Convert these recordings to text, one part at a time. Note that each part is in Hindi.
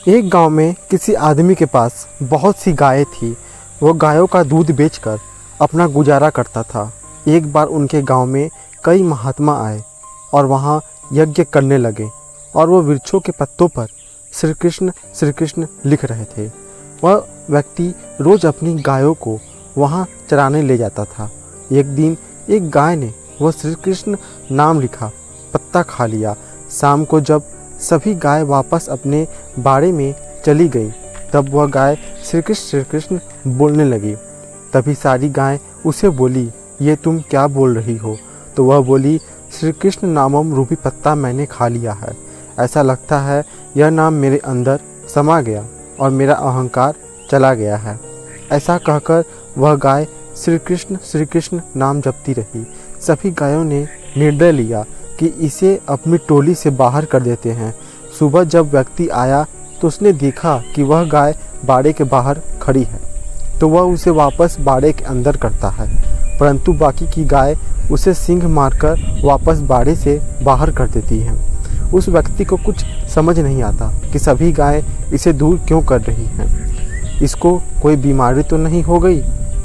एक गांव में किसी आदमी के पास बहुत सी गायें थी। वो गायों का दूध बेचकर अपना गुजारा करता था। एक बार उनके गांव में कई महात्मा आए और वहां यज्ञ करने लगे और वो वृक्षों के पत्तों पर श्री कृष्ण लिख रहे थे। वह व्यक्ति रोज़ अपनी गायों को वहां चराने ले जाता था। एक दिन एक गाय ने वह श्री कृष्ण नाम लिखा पत्ता खा लिया। शाम को जब सभी गाय वापस अपने बाड़े में चली गई तब वह गाय श्री कृष्ण बोलने लगी। तभी सारी गाय उसे बोली, ये तुम क्या बोल रही हो? तो वह बोली, श्री कृष्ण नामम रूपी पत्ता मैंने खा लिया है। ऐसा लगता है यह नाम मेरे अंदर समा गया और मेरा अहंकार चला गया है। ऐसा कहकर वह गाय श्री कृष्ण नाम जपती रही। सभी गायों ने निर्णय लिया कि इसे अपनी टोली से बाहर कर देते हैं। सुबह जब व्यक्ति आया तो उसने देखा कि वह गाय बाड़े के बाहर खड़ी है, तो वह उसे वापस बाड़े के अंदर करता है, परंतु बाकी की गाय उसे सींग मारकर वापस बाड़े से बाहर कर देती हैं। उस व्यक्ति को कुछ समझ नहीं आता कि सभी गाय इसे दूर क्यों कर रही हैं। इसको कोई बीमारी तो नहीं हो गई?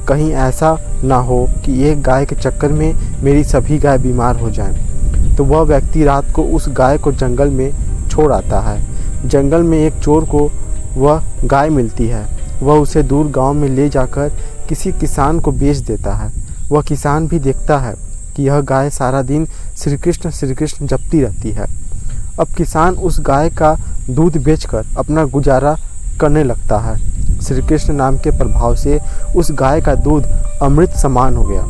कहीं ऐसा ना हो कि एक गाय के चक्कर में मेरी सभी गाय बीमार हो जाएं। तो वह व्यक्ति रात को उस गाय को जंगल में छोड़ आता है। जंगल में एक चोर को वह गाय मिलती है। वह उसे दूर गांव में ले जाकर किसी किसान को बेच देता है। वह किसान भी देखता है कि यह गाय सारा दिन श्री कृष्ण जपती रहती है। अब किसान उस गाय का दूध बेचकर अपना गुजारा करने लगता है। श्री कृष्ण नाम के प्रभाव से उस गाय का दूध अमृत समान हो गया।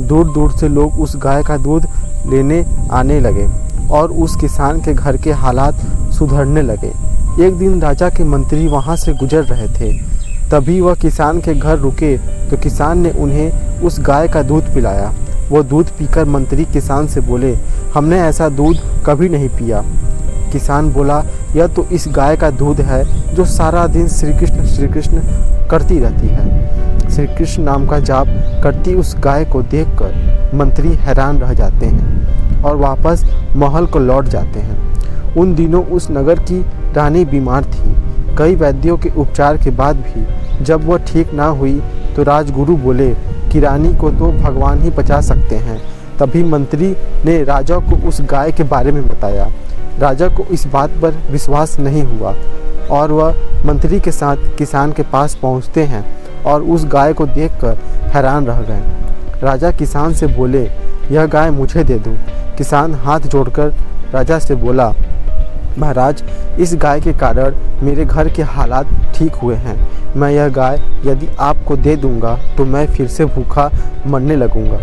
दूर दूर से लोग उस गाय का दूध लेने आने लगे और उस किसान के घर के हालात सुधरने लगे। एक दिन राजा के मंत्री वहां से गुजर रहे थे। तभी वह किसान के घर रुके तो किसान ने उन्हें उस गाय का दूध पिलाया। वो दूध पीकर मंत्री किसान से बोले, हमने ऐसा दूध कभी नहीं पिया। किसान बोला, यह तो इस गाय का दूध है जो सारा दिन श्री कृष्ण करती रहती है। श्री कृष्ण नाम का जाप करती उस गाय को देखकर मंत्री हैरान रह जाते हैं और वापस महल को लौट जाते हैं। उन दिनों उस नगर की रानी बीमार थी। कई वैद्यों के उपचार के बाद भी जब वह ठीक ना हुई तो राजगुरु बोले कि रानी को तो भगवान ही बचा सकते हैं। तभी मंत्री ने राजा को उस गाय के बारे में बताया। राजा को इस बात पर विश्वास नहीं हुआ और वह मंत्री के साथ किसान के पास पहुंचते हैं और उस गाय को देखकर हैरान रह गए। राजा किसान से बोले, यह गाय मुझे दे दो। किसान हाथ जोड़कर राजा से बोला, महाराज, इस गाय के कारण मेरे घर के हालात ठीक हुए हैं। मैं यह गाय यदि आपको दे दूंगा तो मैं फिर से भूखा मरने लगूंगा।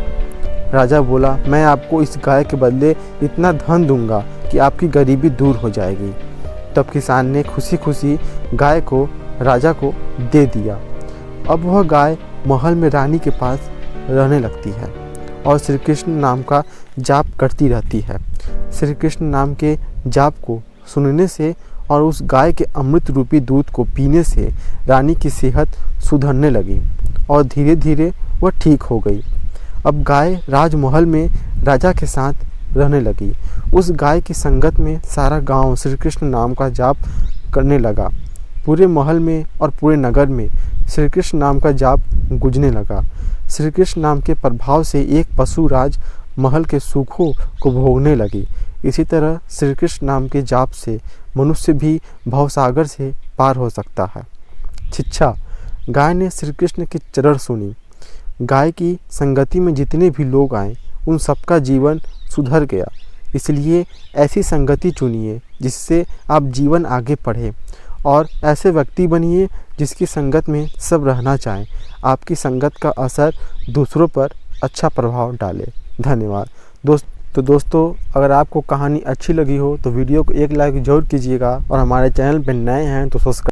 राजा बोला, मैं आपको इस गाय के बदले इतना धन दूंगा कि आपकी गरीबी दूर हो जाएगी। तब किसान ने खुशी खुशी गाय को राजा को दे दिया। अब वह गाय महल में रानी के पास रहने लगती है और श्री कृष्ण नाम का जाप करती रहती है। श्री कृष्ण नाम के जाप को सुनने से और उस गाय के अमृत रूपी दूध को पीने से रानी की सेहत सुधरने लगी और धीरे धीरे वह ठीक हो गई। अब गाय राजमहल में राजा के साथ रहने लगी। उस गाय की संगत में सारा गांव श्री कृष्ण नाम का जाप करने लगा। पूरे महल में और पूरे नगर में श्री कृष्ण नाम का जाप गूंजने लगा। श्री कृष्ण नाम के प्रभाव से एक पशु राज महल के सुखों को भोगने लगी। इसी तरह श्री कृष्ण नाम के जाप से मनुष्य भी भवसागर से पार हो सकता है। शिक्षा, गाय ने श्री कृष्ण की चरण सुनी। गाय की संगति में जितने भी लोग आए उन सबका जीवन सुधर गया। इसलिए ऐसी संगति चुनिए जिससे आप जीवन आगे बढ़े और ऐसे व्यक्ति बनिए जिसकी संगत में सब रहना चाहें। आपकी संगत का असर दूसरों पर अच्छा प्रभाव डाले। धन्यवाद दोस्तों, अगर आपको कहानी अच्छी लगी हो तो वीडियो को एक लाइक जरूर कीजिएगा और हमारे चैनल पर नए हैं तो सब्सक्राइब